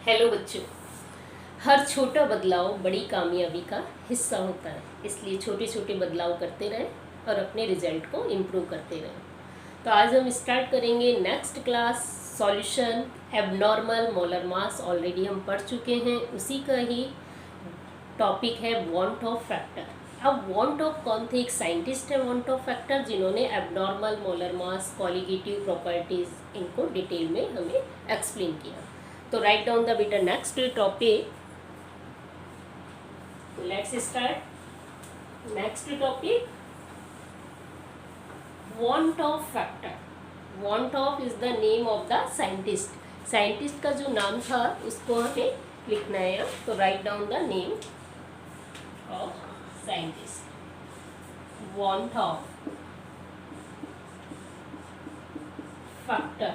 Hello बच्चों। हर छोटा बदलाव बड़ी कामयाबी का हिस्सा होता है, इसलिए छोटे छोटे बदलाव करते रहें और अपने रिजल्ट को इम्प्रूव करते रहें। तो आज हम स्टार्ट करेंगे next class solution abnormal molar mass. Already हम पढ़ चुके हैं, उसी का ही टॉपिक है वांट ऑफ फैक्टर। अब वांट ऑफ कौन थे? एक साइंटिस्ट है वांट ऑफ फैक्टर, जिन्होंने abnormal molar mass, colligative properties, इनको डिटेल में हमें एक्सप्लेन किया। तो राइट डाउन द बेटा next topic. Let's start next topic, want Hoff factor. Want of is the name of the scientist. Scientist का जो नाम था उसको हमें लिखना है। तो right down the name of scientist. Van't Hoff factor.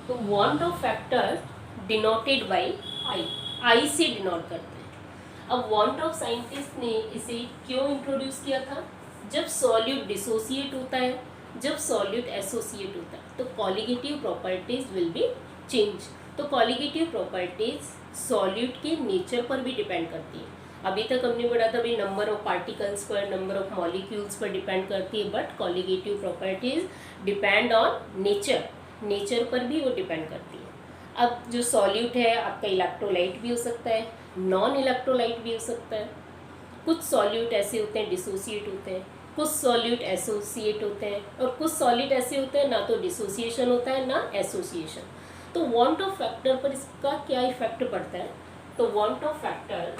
तो van't Hoff factor denoted by I, I से डिनोट करते हैं। अब वांट ऑफ साइंटिस्ट ने इसे क्यों इंट्रोड्यूस किया था? जब सॉल्यूट डिसोसिएट होता है, जब सॉल्यूट एसोसिएट होता है, तो colligative properties will be change. तो कॉलिगेटिव प्रॉपर्टीज सॉल्यूट के नेचर पर भी डिपेंड करती है। अभी तक हमने पढ़ा था भाई नंबर ऑफ पार्टिकल्स पर, नंबर ऑफ मॉलिक्यूल्स पर डिपेंड करती है, but colligative properties depend on nature. Nature पर भी वो डिपेंड करती है। अब जो सॉल्यूट है आपका इलेक्ट्रोलाइट भी हो सकता है, नॉन इलेक्ट्रोलाइट भी हो सकता है। कुछ सॉल्यूट ऐसे होते हैं डिसोसिएट होते हैं, कुछ सॉल्यूट एसोसिएट होते हैं, और कुछ सॉलिड ऐसे होते हैं ना तो डिसोसिएशन होता है ना एसोसिएशन। तो वांट ऑफ फैक्टर पर इसका क्या इफेक्ट पड़ता है? तो van't Hoff factor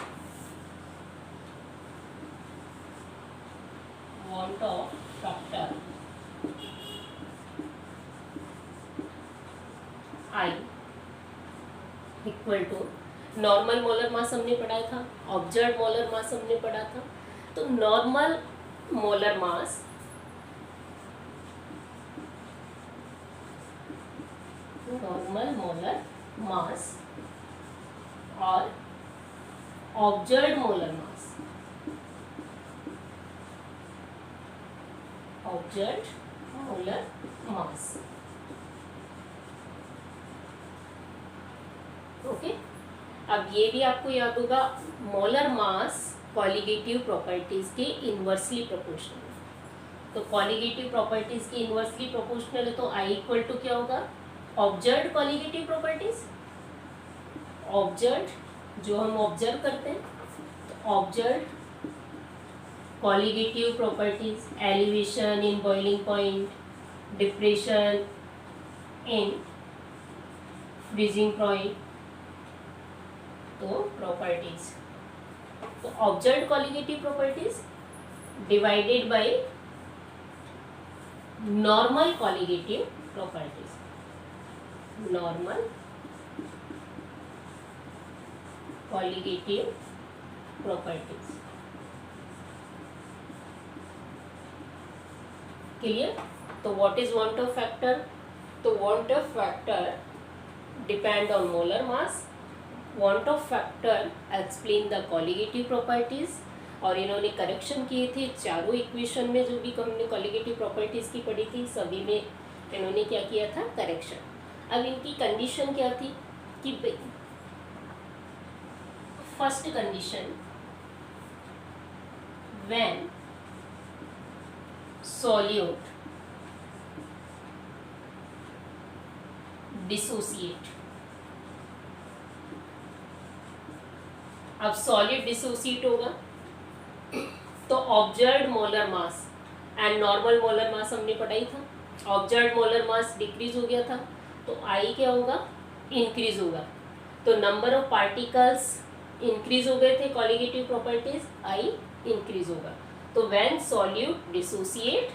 I equal to normal molar mass हमने पढ़ा था, ऑब्जर्व मोलर मास हमने पढ़ा था। तो नॉर्मल मोलर मास और ऑब्जर्व मोलर मास ओके। अब ये भी आपको याद होगा, मोलर मास कॉलिगेटिव प्रॉपर्टीज के इनवर्सली प्रोपोर्शनल है। तो कॉलिगेटिव प्रॉपर्टीज के इनवर्सली प्रोपोर्शनल है, तो आई इक्वल टू क्या होगा? ऑब्जर्व कॉलिगेटिव प्रॉपर्टीज, ऑब्जर्व जो हम ऑब्जर्व करते हैं, तो observe colligative properties, elevation in boiling point, depression in freezing point, तो प्रॉपर्टीज। तो observe colligative properties divided by normal colligative properties, normal colligative properties. Clear? तो what is van't Hoff factor? तो van't Hoff factor depend on molar mass, van't Hoff factor explain the colligative properties. और इन्होंने correction किए थे चारों equation में, जो भी हमने कॉलिगेटिव प्रॉपर्टीज की पढ़ी थी सभी में इन्होंने क्या किया था? करेक्शन। अब इनकी कंडीशन क्या थी कि first condition, when solute dissociate. अब सॉलिड डिसोसिएट होगा तो observed molar mass and normal molar mass हमने पढ़ाई था। ऑब्जर्व्ड मोलर मास डिक्रीज हो गया था, तो आई क्या होगा? इंक्रीज होगा। तो नंबर ऑफ पार्टिकल्स इंक्रीज हो गए थे, कॉलिगेटिव प्रॉपर्टीज, आई इंक्रीज होगा। तो when solute dissociate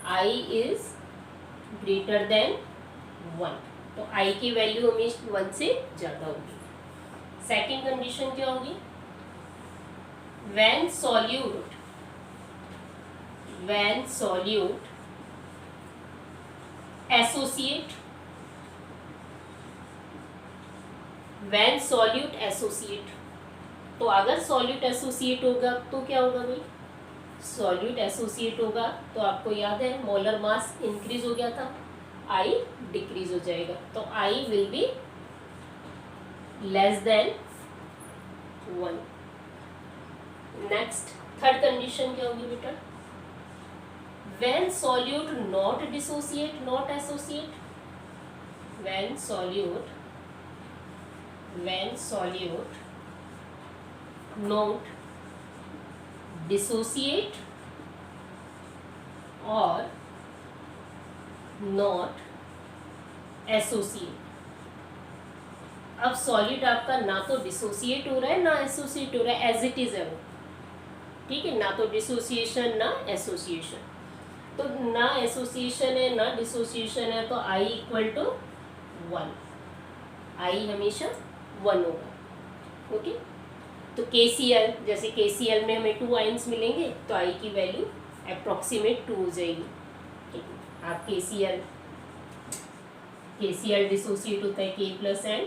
I is greater than 1, तो आई की वैल्यू हमेशा 1 से ज़्यादा होगी। सेकेंड कंडीशन क्या होगी? When solute associate, when solute associate. तो अगर सॉल्यूट एसोसिएट होगा तो क्या होगा भाई? सॉल्यूट एसोसिएट होगा तो आपको याद है मोलर मास इंक्रीज हो गया था, आई डिक्रीज हो जाएगा, तो I will be less than 1। Next third condition क्या होगी बेटा, when solute not dissociate not associate, when solute not dissociate or not associate। अब सॉलिड आपका ना तो डिसोसिएट हो रहा है ना एसोसिएट हो रहा है, एज इट इज है वो, ठीक है, ना तो डिसोसिएशन ना एसोसिएशन, तो ना एसोसिएशन है ना डिसोसिएशन है, तो आई इक्वल टू 1, आई हमेशा 1 होगा। ओके, तो KCl, जैसे KCl में हमें 2 आयंस मिलेंगे तो आई की वैल्यू अप्रॉक्सीमेट 2 हो जाएगी। ठीक है, आप KCl डिसोसिएट होता है K plus and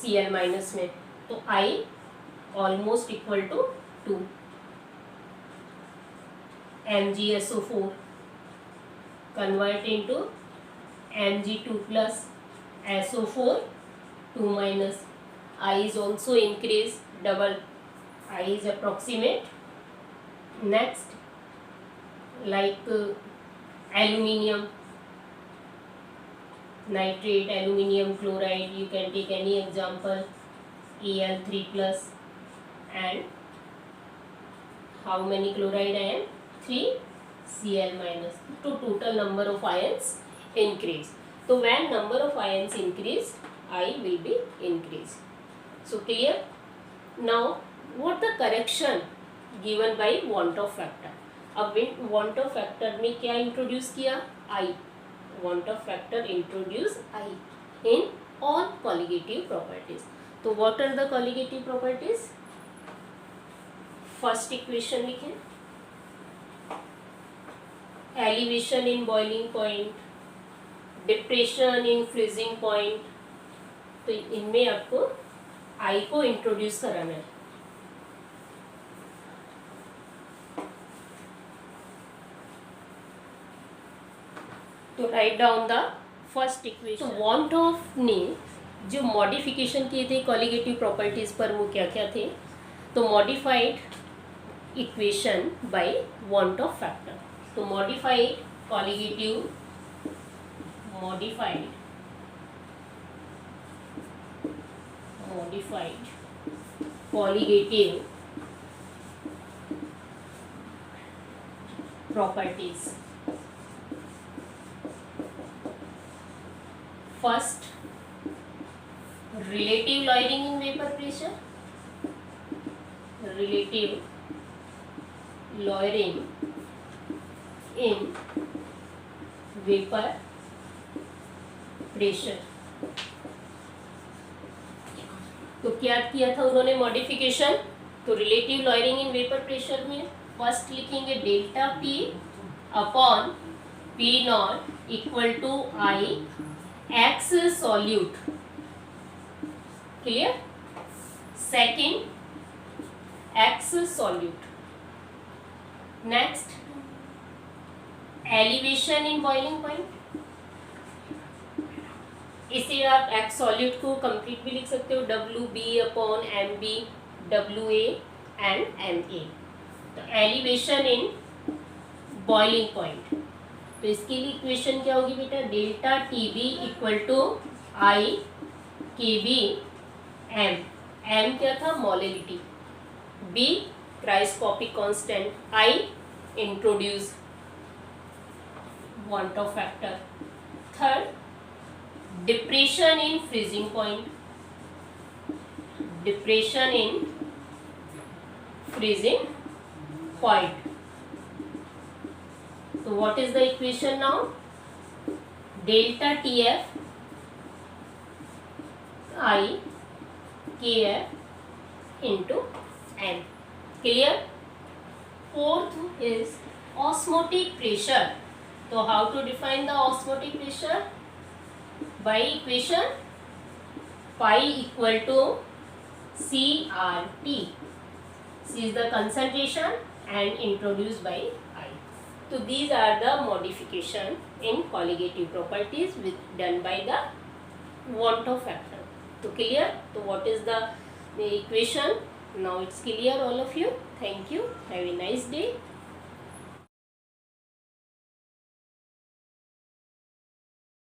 Cl minus में, तो I almost equal to 2। MgSO4 convert into Mg2 plus SO4 2 minus, I is also increase, double, I is approximate। Next like aluminium nitrate, aluminium chloride, you can take any example, Al3 plus, and how many chloride ion, 3 Cl minus, to total number of ions increase, so when number of ions increase I will be increase। So clear? Now what the correction given by want of factor, अब want of factor में क्या introduce किया, I, want of factor introduce I in all colligative properties। तो what are the colligative properties, first equation लिखें, elevation in boiling point, depression in freezing point, तो इनमें आपको I को इंट्रोड्यूस कराना है। तो right down the first equation. तो वांट ऑफ ने जो मॉडिफिकेशन किए थे कॉलिगेटिव प्रॉपर्टीज पर, वो क्या क्या थे, तो modified equation by van't Hoff factor, तो modified colligative, modified colligative properties. First, relative lowering in vapor pressure, relative lowering in vapor pressure। तो क्या किया था उन्होंने मॉडिफिकेशन, तो relative lowering in vapour pressure में फर्स्ट लिखेंगे delta P upon P not equal to I X solute, clear. Second X solute. Next elevation in boiling point, इसे आप एक्स सॉल्यूट को कंप्लीट भी लिख सकते हो, WB upon MB, WA and MA। तो एलिवेशन इन बॉइलिंग पॉइंट, तो इसके लिए इक्वेशन क्या होगी बेटा, delta TB equal to I KB M, M क्या था molality, B cryoscopic constant, I introduce van't Hoff factor. Third depression in freezing point, depression in freezing point. So what is the equation now? Delta TF I KF into M. Clear? Fourth is osmotic pressure. So how to define the osmotic pressure? By equation pi equal to CRT. C is the concentration and introduced by I. So these are the modification in colligative properties done by the want of factor. So clear? So what is the equation? Now it's clear all of you. Thank you. Have a nice day.